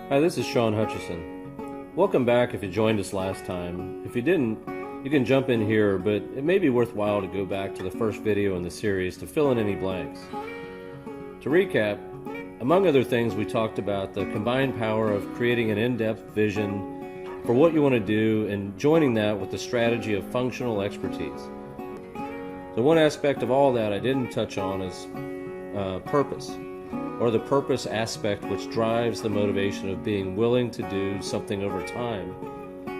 Hi, this is Sean Hutchison. Welcome back if you joined us last time. If you didn't, you can jump in here, but it may be worthwhile to go back to the first video in the series to fill in any blanks. To recap, among other things, we talked about the combined power of creating an in-depth vision for what you want to do and joining that with the strategy of functional expertise. The one aspect of all that I didn't touch on is purpose, or the purpose aspect which drives the motivation of being willing to do something over time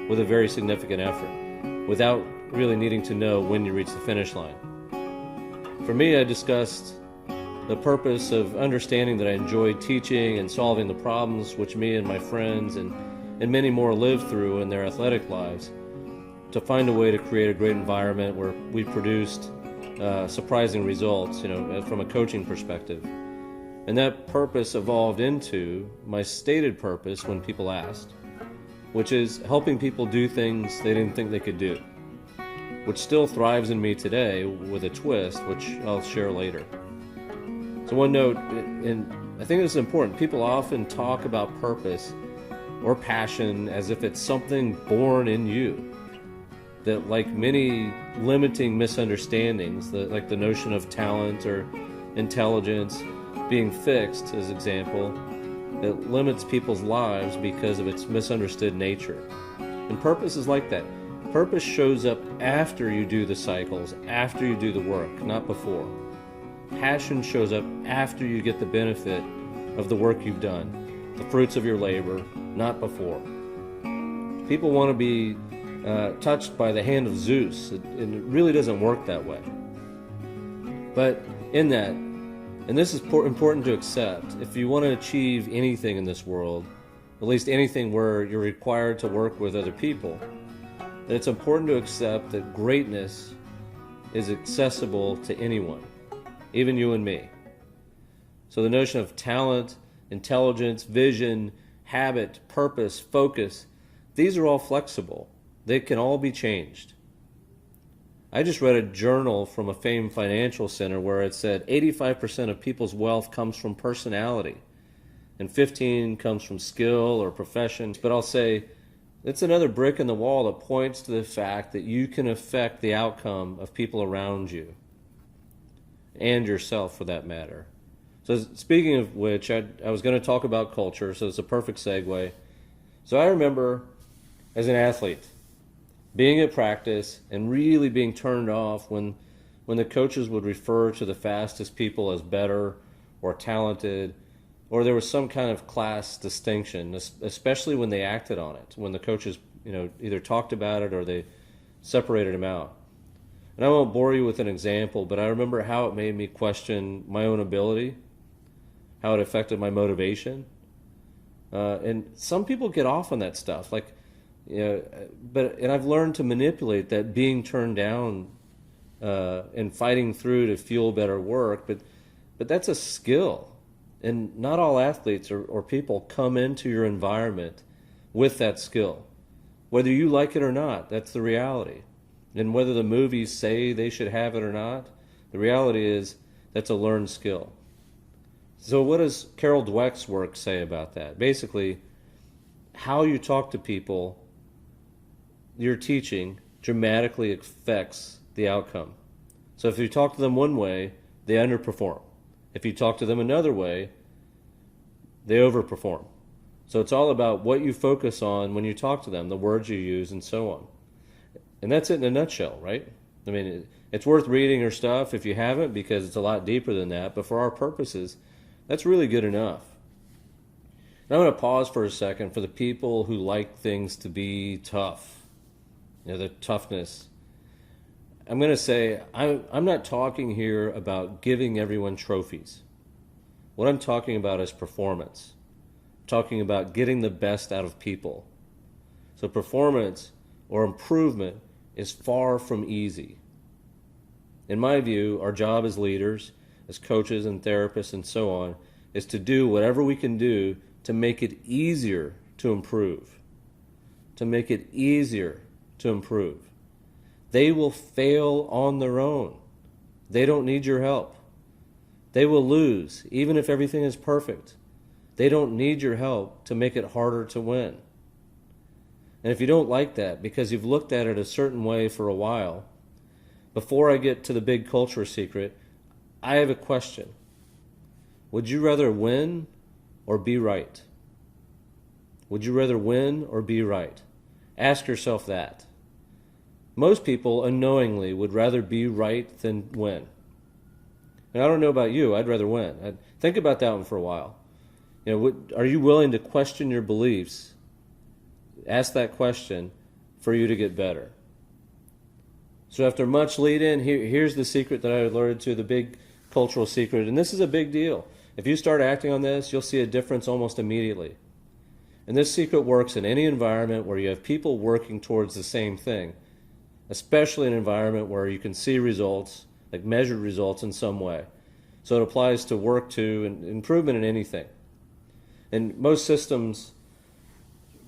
with a very significant effort, without really needing to know when you reach the finish line. For me, I discussed the purpose of understanding that I enjoyed teaching and solving the problems which me and my friends and many more live through in their athletic lives, to find a way to create a great environment where we produced surprising results, from a coaching perspective. And that purpose evolved into my stated purpose when people asked, which is helping people do things they didn't think they could do, which still thrives in me today with a twist, which I'll share later. So one note, and I think this is important, people often talk about purpose or passion as if it's something born in you. That, like many limiting misunderstandings, like the notion of talent or intelligence being fixed, as example, that limits people's lives because of its misunderstood nature. And purpose is like that. Purpose shows up after you do the cycles, after you do the work, not before. Passion shows up after you get the benefit of the work you've done, the fruits of your labor, not before. People want to be touched by the hand of Zeus, and it really doesn't work that way. But in that, and this is important to accept, if you want to achieve anything in this world, at least anything where you're required to work with other people, then it's important to accept that greatness is accessible to anyone, even you and me. So the notion of talent, intelligence, vision, habit, purpose, focus, these are all flexible. They can all be changed. I just read a journal from a famed financial center where it said 85% of people's wealth comes from personality and 15% comes from skill or profession. But I'll say it's another brick in the wall that points to the fact that you can affect the outcome of people around you and yourself, for that matter. So speaking of which, I was going to talk about culture, so it's a perfect segue. So I remember as an athlete being at practice and really being turned off when the coaches would refer to the fastest people as better or talented, or there was some kind of class distinction, especially when they acted on it, when the coaches either talked about it or they separated them out. And I won't bore you with an example, but I remember how it made me question my own ability, how it affected my motivation. And some people get off on that stuff, and I've learned to manipulate that being turned down and fighting through to fuel better work, but that's a skill. And not all athletes or people come into your environment with that skill. Whether you like it or not, that's the reality. And whether the movies say they should have it or not, the reality is that's a learned skill. So what does Carol Dweck's work say about that? Basically, how you talk to people your teaching dramatically affects the outcome. So if you talk to them one way, they underperform. If you talk to them another way, they overperform. So it's all about what you focus on when you talk to them, the words you use, and so on. And that's it in a nutshell, right? I mean, it's worth reading her stuff if you haven't, because it's a lot deeper than that. But for our purposes, that's really good enough. Now I'm going to pause for a second for the people who like things to be tough. The toughness. I'm going to say, I'm not talking here about giving everyone trophies. What I'm talking about is performance. I'm talking about getting the best out of people. So performance or improvement is far from easy. In my view, our job as leaders, as coaches and therapists and so on, is to do whatever we can do to make it easier to improve. To make it easier to improve. They will fail on their own. They don't need your help. They will lose, even if everything is perfect. They don't need your help to make it harder to win. And if you don't like that because you've looked at it a certain way for a while, before I get to the big culture secret, I have a question. Would you rather win or be right? Would you rather win or be right? Ask yourself that. Most people unknowingly would rather be right than win. And I don't know about you, I'd rather win. Think about that one for a while. Are you willing to question your beliefs? Ask that question for you to get better. So after much lead in, here's the secret that I alerted to, the big cultural secret. And this is a big deal. If you start acting on this, you'll see a difference almost immediately. And this secret works in any environment where you have people working towards the same thing, especially an environment where you can see results, like measured results in some way. So it applies to work to and improvement in anything. And most systems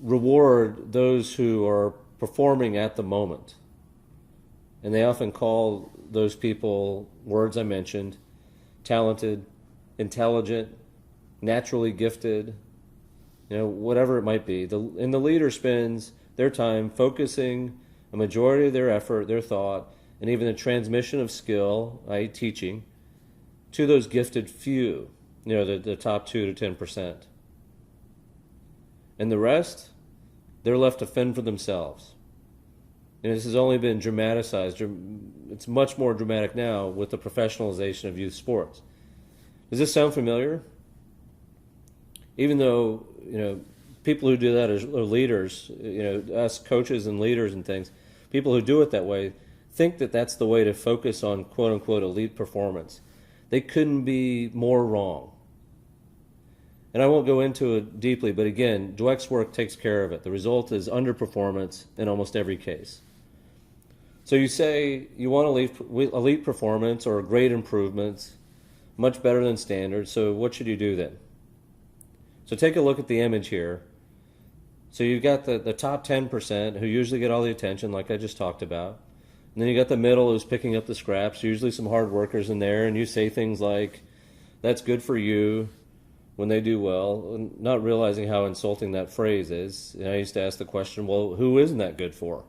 reward those who are performing at the moment. And they often call those people words I mentioned: talented, intelligent, naturally gifted, whatever it might be. And the leader spends their time focusing a majority of their effort, their thought, and even the transmission of skill, i.e. teaching, to those gifted few, the top 2 to 10%. And the rest, they're left to fend for themselves. And this has only been dramatized. It's much more dramatic now with the professionalization of youth sports. Does this sound familiar? Even though, people who do that are leaders, us coaches and leaders and things, people who do it that way think that that's the way to focus on quote-unquote elite performance. They couldn't be more wrong. And I won't go into it deeply, but again, Dweck's work takes care of it. The result is underperformance in almost every case. So you say you want elite performance or great improvements, much better than standard, so what should you do then? So take a look at the image here. So you've got the top 10% who usually get all the attention, like I just talked about. And then you got the middle who's picking up the scraps, usually some hard workers in there, and you say things like, that's good for you, when they do well, not realizing how insulting that phrase is. I used to ask the question, well, who isn't that good for?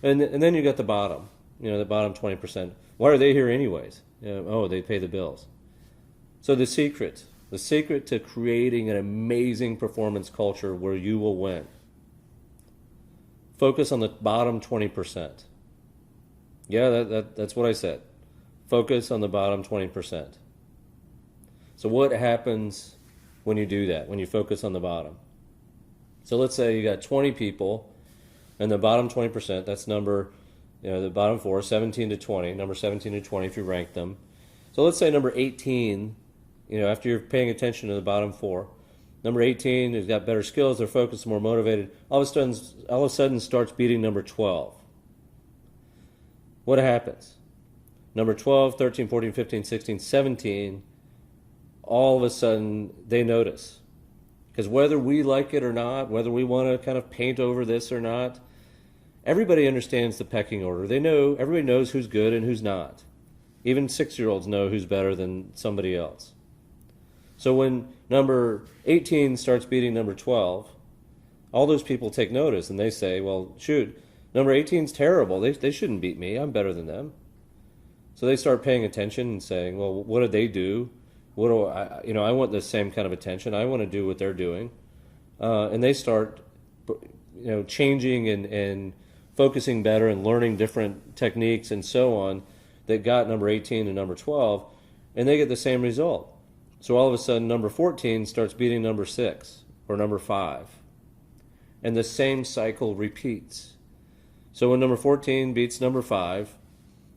And then you got the bottom, the bottom 20%. Why are they here anyways? They pay the bills. So the secret to creating an amazing performance culture where you will win, focus on the bottom 20%. Yeah, that's what I said. Focus on the bottom 20%. So what happens when you do that, when you focus on the bottom? So let's say you got 20 people, and the bottom 20%, that's number, the bottom 4, 17 to 20, number 17 to 20 if you rank them. So let's say number 18, after you're paying attention to the bottom 4, number 18 has got better skills, they're focused, more motivated, all of a sudden starts beating number 12. What happens? Number 12, 13, 14, 15, 16, 17, all of a sudden they notice. Because whether we like it or not, whether we want to kind of paint over this or not, everybody understands the pecking order. Everybody knows who's good and who's not. Even 6-year-olds know who's better than somebody else. So when number 18 starts beating number 12, all those people take notice and they say, well, shoot, number 18's terrible. They shouldn't beat me. I'm better than them. So they start paying attention and saying, well, what do they do? What do I want the same kind of attention. I want to do what they're doing. And they start, changing and focusing better and learning different techniques and so on that got number 18 and number 12, and they get the same result. So all of a sudden, number 14 starts beating number 6 or number 5. And the same cycle repeats. So when number 14 beats number 5,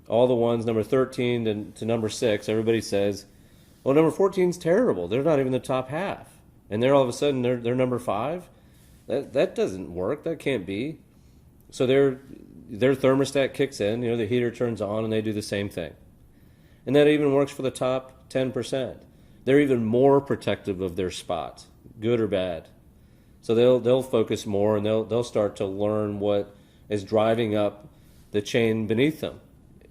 all the ones, number 13 to number 6, everybody says, well, number 14's terrible. They're not even the top half. And they're all of a sudden, they're number 5? That doesn't work. That can't be. So their thermostat kicks in, the heater turns on, and they do the same thing. And that even works for the top 10%. They're even more protective of their spot, good or bad. So they'll focus more, and they'll start to learn what is driving up the chain beneath them,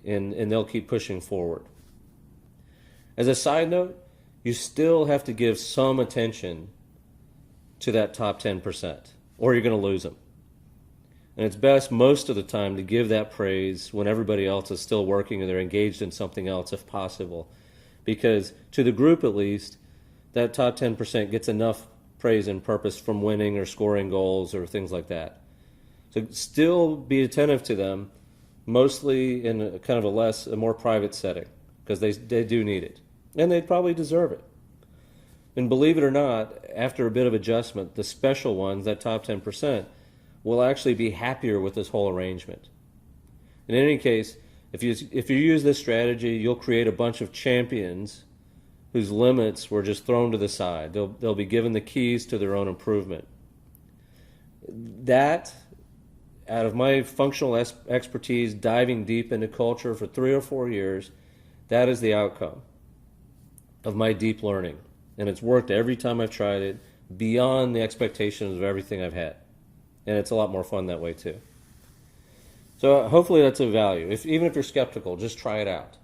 and they'll keep pushing forward. As a side note, you still have to give some attention to that top 10%, or you're going to lose them. And it's best most of the time to give that praise when everybody else is still working and they're engaged in something else if possible. Because to the group at least, that top 10% gets enough praise and purpose from winning or scoring goals or things like that. So still be attentive to them, mostly in a kind of a more private setting, because they do need it. And they probably deserve it. And believe it or not, after a bit of adjustment, the special ones, that top 10%, will actually be happier with this whole arrangement. In any case, if you use this strategy, you'll create a bunch of champions whose limits were just thrown to the side. They'll be given the keys to their own improvement. That, out of my functional expertise, diving deep into culture for 3 or 4 years, that is the outcome of my deep learning. And it's worked every time I've tried it, beyond the expectations of everything I've had. And it's a lot more fun that way too. So hopefully that's of value. Even if you're skeptical, just try it out.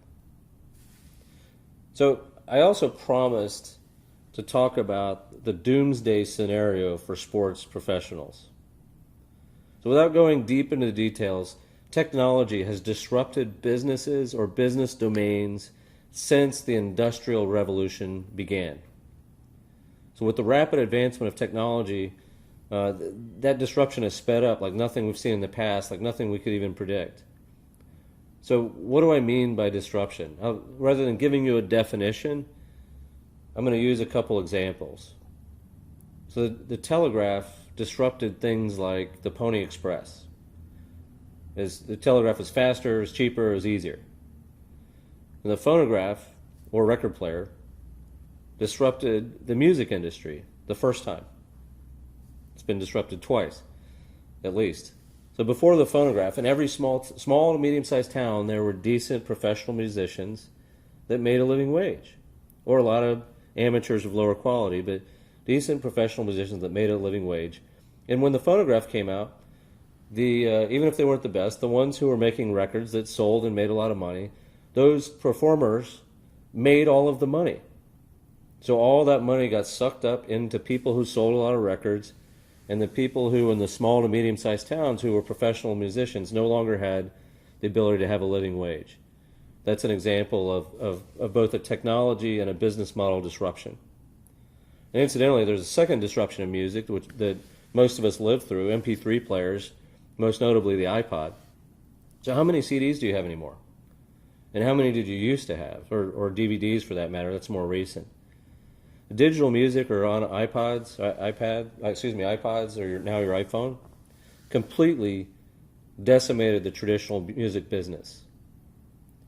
So I also promised to talk about the Doomsday scenario for sports professionals. So without going deep into the details, technology has disrupted businesses or business domains since the Industrial Revolution began. So with the rapid advancement of technology, that disruption has sped up like nothing we've seen in the past, like nothing we could even predict. So what do I mean by disruption? Rather than giving you a definition, I'm going to use a couple examples. So the telegraph disrupted things like the Pony Express. The telegraph was faster, it was cheaper, it was easier. And the phonograph, or record player, disrupted the music industry the first time. It's been disrupted twice, at least. So before the phonograph, in every small to medium-sized town, there were decent professional musicians that made a living wage, or a lot of amateurs of lower quality, but decent professional musicians that made a living wage. And when the phonograph came out, even if they weren't the best, the ones who were making records that sold and made a lot of money, those performers made all of the money. So all that money got sucked up into people who sold a lot of records, and the people who in the small to medium-sized towns who were professional musicians no longer had the ability to have a living wage. That's an example of both a technology and a business model disruption. And incidentally, there's a second disruption in music that most of us live through, MP3 players, most notably the iPod. So how many CDs do you have anymore? And how many did you used to have? Or DVDs for that matter, that's more recent. Digital music or on iPods, or now your iPhone, completely decimated the traditional music business.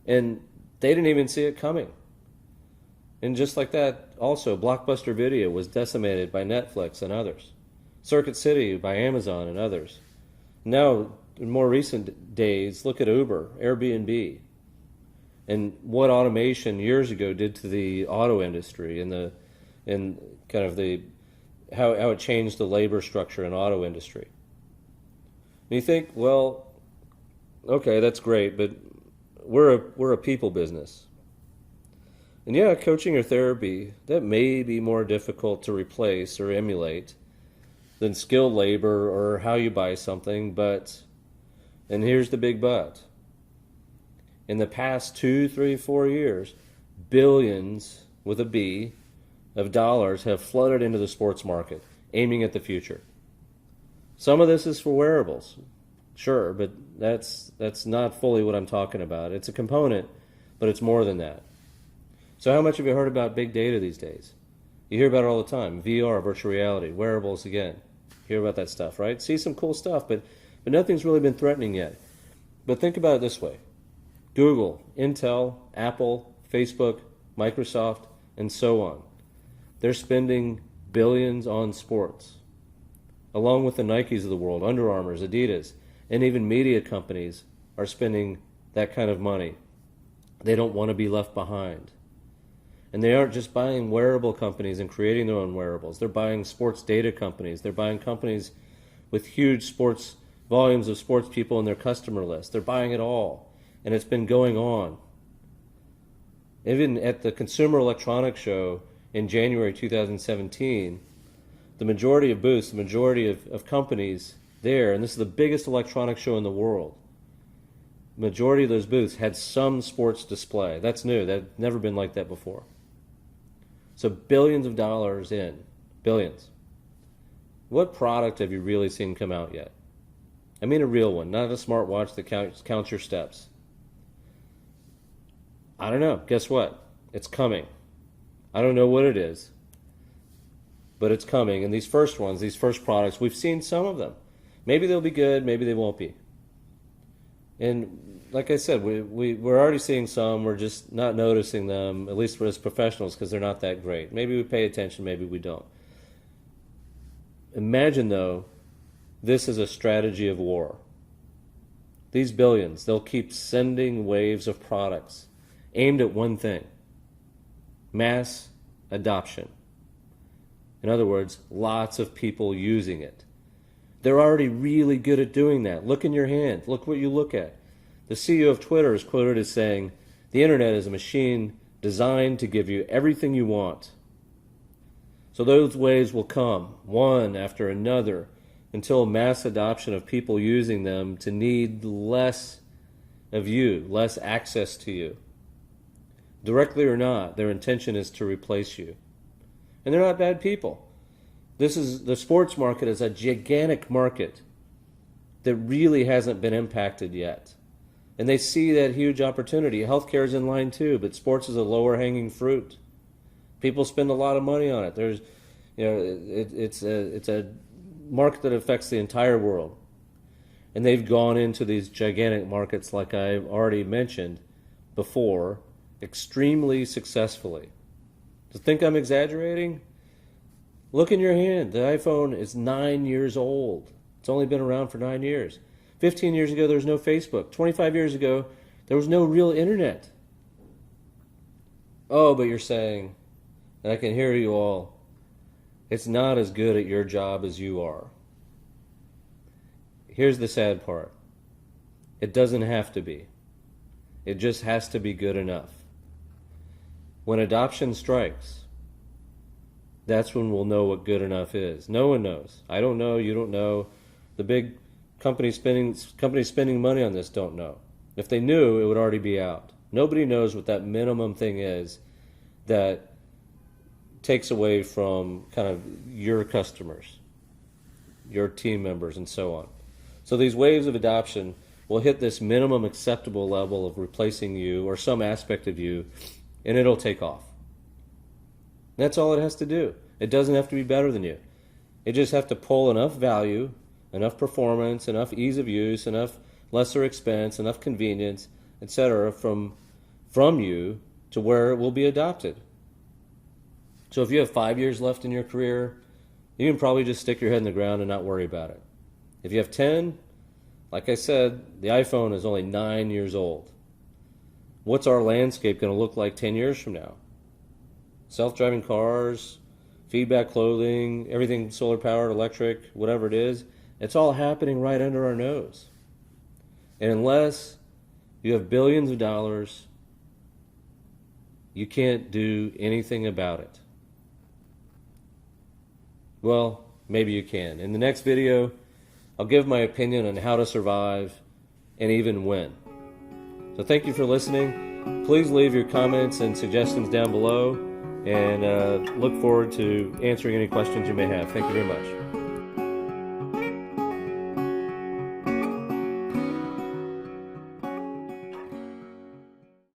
And they didn't even see it coming. And just like that, also, Blockbuster Video was decimated by Netflix and others. Circuit City by Amazon and others. Now, in more recent days, look at Uber, Airbnb, and what automation years ago did to the auto industry and how it changed the labor structure in auto industry. And you think, well, okay, that's great, but we're a people business. And yeah, coaching or therapy, that may be more difficult to replace or emulate than skilled labor or how you buy something, and here's the big but. In the past 2, 3, 4 years, billions with a B of dollars have flooded into the sports market, aiming at the future. Some of this is for wearables, sure, but that's not fully what I'm talking about. It's a component, but it's more than that. So how much have you heard about big data these days? You hear about it all the time. VR, virtual reality, wearables again. You hear about that stuff, right? See some cool stuff, but nothing's really been threatening yet. But think about it this way. Google, Intel, Apple, Facebook, Microsoft, and so on. They're spending billions on sports, along with the Nikes of the world, Under Armours, Adidas, and even media companies are spending that kind of money. They don't want to be left behind. And they aren't just buying wearable companies and creating their own wearables. They're buying sports data companies. They're buying companies with huge volumes of sports people in their customer list. They're buying it all. And it's been going on. Even at the Consumer Electronics Show in January 2017, the majority of booths, the majority of companies there, and this is the biggest electronics show in the world, majority of those booths had some sports display. That's new. That's never been like that before. So billions of dollars in. Billions. What product have you really seen come out yet? I mean a real one, not a smartwatch that counts your steps. I don't know. Guess what? It's coming. I don't know what it is, but it's coming. And these first ones, these first products, we've seen some of them. Maybe they'll be good, maybe they won't be. And like I said, we're already seeing some, we're just not noticing them, at least as professionals, because they're not that great. Maybe we pay attention, maybe we don't. Imagine, though, this is a strategy of war. These billions, they'll keep sending waves of products aimed at one thing: mass adoption. In other words, lots of people using it. They're already really good at doing that. Look in your hand. Look what you look at. The CEO of Twitter is quoted as saying, "The internet is a machine designed to give you everything you want." So those waves will come, one after another, until mass adoption of people using them to need less of you, less access to you. Directly or not, their intention is to replace you. And they're not bad people. The sports market is a gigantic market that really hasn't been impacted yet. And they see that huge opportunity. Healthcare is in line too, but sports is a lower hanging fruit. People spend a lot of money on it. There's, it's a market that affects the entire world. And they've gone into these gigantic markets, like I've already mentioned before, extremely successfully. To think I'm exaggerating? Look in your hand. The iPhone is 9 years old. It's only been around for 9 years. 15 years ago, there was no Facebook. 25 years ago, there was no real internet. Oh, but you're saying, and I can hear you all, it's not as good at your job as you are. Here's the sad part. It doesn't have to be. It just has to be good enough. When adoption strikes, that's when we'll know what good enough is. No one knows. I don't know. You don't know. The big companies spending money on this don't know. If they knew, it would already be out. Nobody knows what that minimum thing is that takes away from kind of your customers, your team members, and so on. So these waves of adoption will hit this minimum acceptable level of replacing you or some aspect of you, and it'll take off. That's all it has to do. It doesn't have to be better than you. It just has to pull enough value, enough performance, enough ease of use, enough lesser expense, enough convenience, etc. from you to where it will be adopted. So if you have 5 years left in your career, you can probably just stick your head in the ground and not worry about it. If you have 10, like I said, the iPhone is only 9 years old. What's our landscape going to look like 10 years from now? Self-driving cars, feedback clothing, everything solar-powered, electric, whatever it is, it's all happening right under our nose. And unless you have billions of dollars, you can't do anything about it. Well, maybe you can. In the next video, I'll give my opinion on how to survive and even win. So thank you for listening. Please leave your comments and suggestions down below, and look forward to answering any questions you may have. Thank you very much.